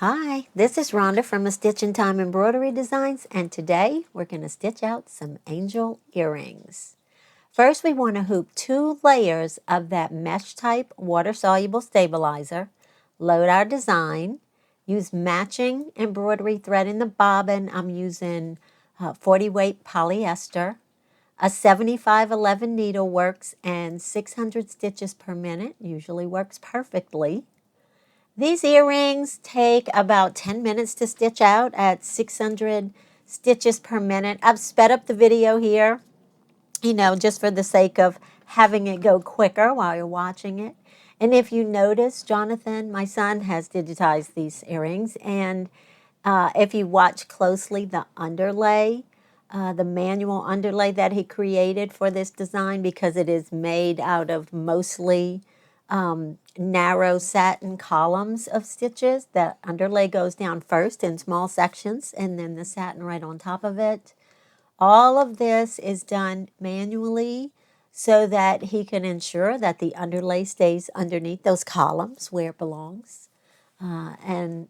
Hi, this is Rhonda from A Stitch in Time Embroidery Designs, and today we're going to stitch out some angel earrings. First, we want to hoop 2 layers of that mesh type water-soluble stabilizer, load our design, use matching embroidery thread in the bobbin. I'm using 40 weight polyester. A 7511 needle works, and 600 stitches per minute usually works perfectly. These earrings take about 10 minutes to stitch out at 600 stitches per minute. I've sped up the video here, just for the sake of having it go quicker while you're watching it. And if you notice, Jonathan, my son, has digitized these earrings. And if you watch closely the underlay, the manual underlay that he created for this design, because it is made out of mostly narrow satin columns of stitches. The underlay goes down first in small sections and then the satin right on top of it. All of this is done manually so that he can ensure that the underlay stays underneath those columns where it belongs. With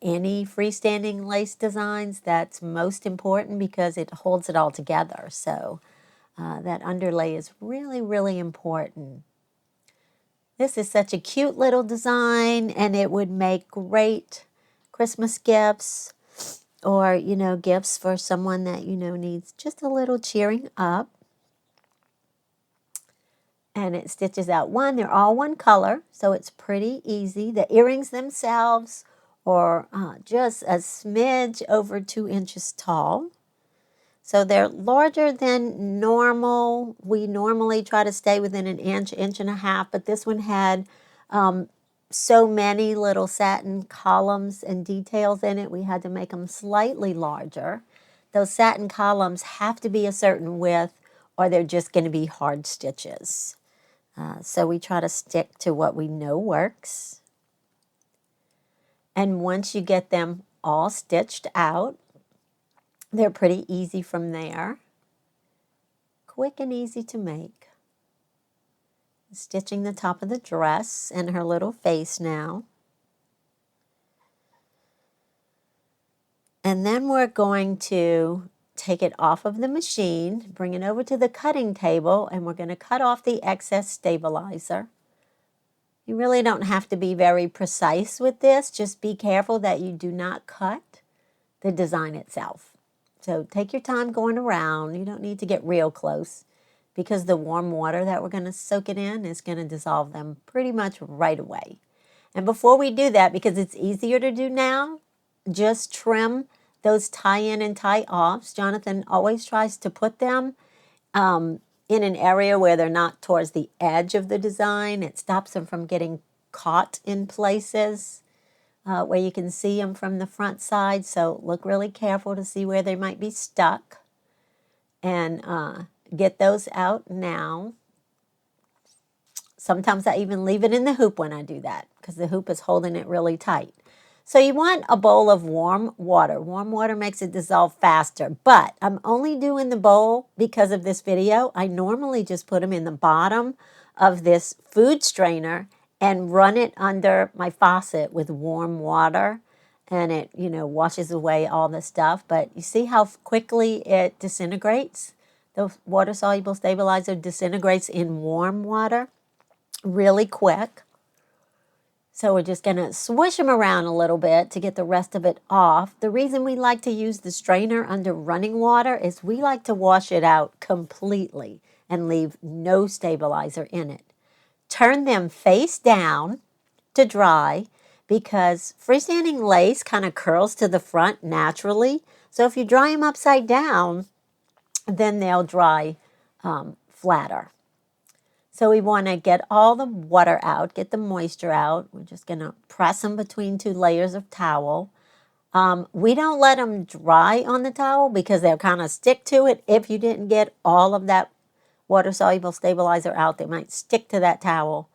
any freestanding lace designs, that's most important because it holds it all together. So that underlay is really, really important. This is such a cute little design, and it would make great Christmas gifts or, gifts for someone that, needs just a little cheering up. And it stitches out one. They're all one color, so it's pretty easy. The earrings themselves are just a smidge over 2 inches tall. So they're larger than normal. We normally try to stay within an inch, inch and a half, but this one had so many little satin columns and details in it, we had to make them slightly larger. Those satin columns have to be a certain width or they're just going to be hard stitches. So we try to stick to what we know works. And once you get them all stitched out, they're pretty easy from there. Quick and easy to make. Stitching the top of the dress and her little face now. And then we're going to take it off of the machine, bring it over to the cutting table, and we're going to cut off the excess stabilizer. You really don't have to be very precise with this. Just be careful that you do not cut the design itself. So take your time going around. You don't need to get real close because the warm water that we're going to soak it in is going to dissolve them pretty much right away. And before we do that, because it's easier to do now, just trim those tie-in and tie-offs. Jonathan always tries to put them in an area where they're not towards the edge of the design. It stops them from getting caught in places where you can see them from the front side. So look really careful to see where they might be stuck. And get those out now. Sometimes I even leave it in the hoop when I do that because the hoop is holding it really tight. So you want a bowl of warm water. Warm water makes it dissolve faster, but I'm only doing the bowl because of this video. I normally just put them in the bottom of this food strainer and run it under my faucet with warm water, and it, washes away all the stuff. But you see how quickly it disintegrates? The water-soluble stabilizer disintegrates in warm water really quick. So we're just going to swish them around a little bit to get the rest of it off. The reason we like to use the strainer under running water is we like to wash it out completely and leave no stabilizer in it. Turn them face down to dry because freestanding lace kind of curls to the front naturally. So if you dry them upside down, then they'll dry flatter. So we want to get all the water out, get the moisture out. We're just going to press them between 2 layers of towel. We don't let them dry on the towel because they'll kind of stick to it. If you didn't get all of that water-soluble stabilizer out, they might stick to that towel.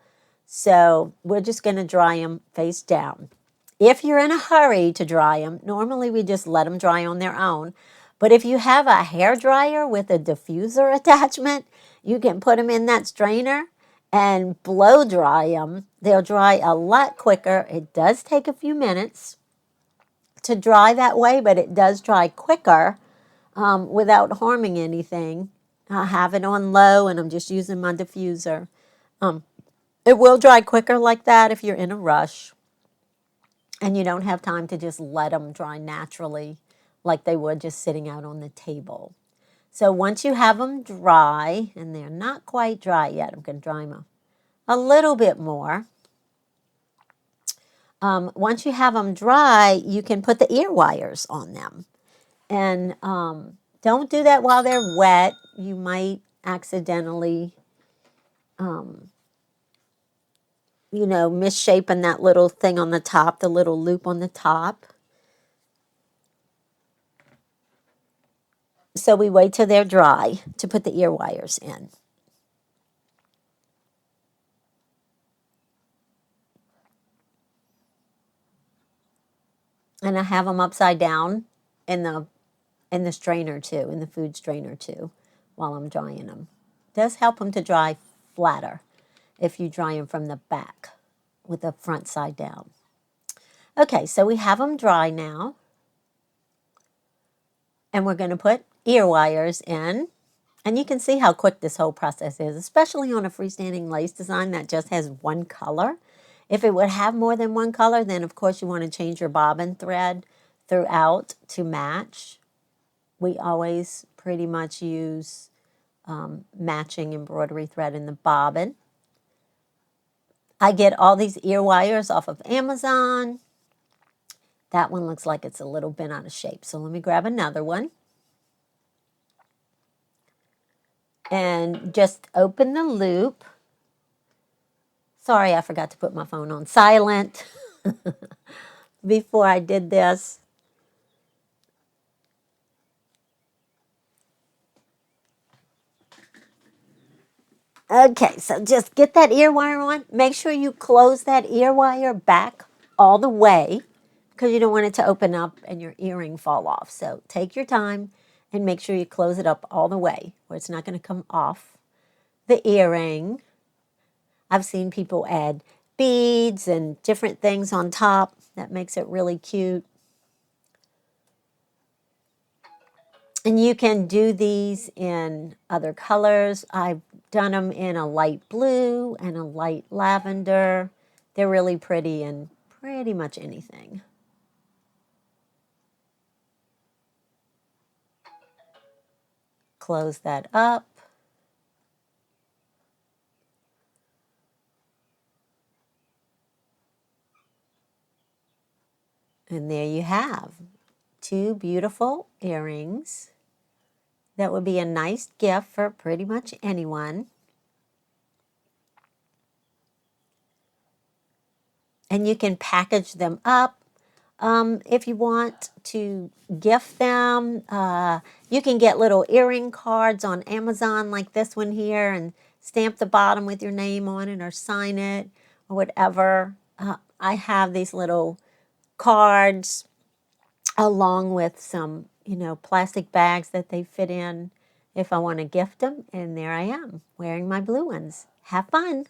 So we're just going to dry them face down. If you're in a hurry to dry them, normally we just let them dry on their own. But if you have a hair dryer with a diffuser attachment, you can put them in that strainer and blow dry them. They'll dry a lot quicker. It does take a few minutes to dry that way, but it does dry quicker without harming anything. I have it on low and I'm just using my diffuser. It will dry quicker like that if you're in a rush and you don't have time to just let them dry naturally like they would just sitting out on the table. So once you have them dry, and they're not quite dry yet, I'm going to dry them a little bit more. Once you have them dry, you can put the ear wires on them. And don't do that while they're wet. You might accidentally, misshapen that little thing on the top, the little loop on the top. So we wait till they're dry to put the ear wires in. And I have them upside down in the strainer too, in the food strainer too, while I'm drying them. It does help them to dry flatter if you dry them from the back with the front side down. Okay, so we have them dry now. And we're going to put ear wires in. And you can see how quick this whole process is, especially on a freestanding lace design that just has one color. If it would have more than one color, then of course you want to change your bobbin thread throughout to match. We always pretty much use matching embroidery thread in the bobbin. I get all these ear wires off of Amazon. That one looks like it's a little bent out of shape. So let me grab another one. And just open the loop. Sorry, I forgot to put my phone on silent before I did this. Okay, so just get that ear wire on. Make sure you close that ear wire back all the way because you don't want it to open up and your earring fall off. So take your time and make sure you close it up all the way where it's not going to come off the earring. I've seen people add beads and different things on top. That makes it really cute. And you can do these in other colors. I've done them in a light blue and a light lavender. They're really pretty in pretty much anything. Close that up. And there you have two beautiful earrings. That would be a nice gift for pretty much anyone. And you can package them up if you want to gift them. You can get little earring cards on Amazon like this one here and stamp the bottom with your name on it or sign it or whatever. I have these little cards along with some, plastic bags that they fit in if I want to gift them. And there I am wearing my blue ones. Have fun.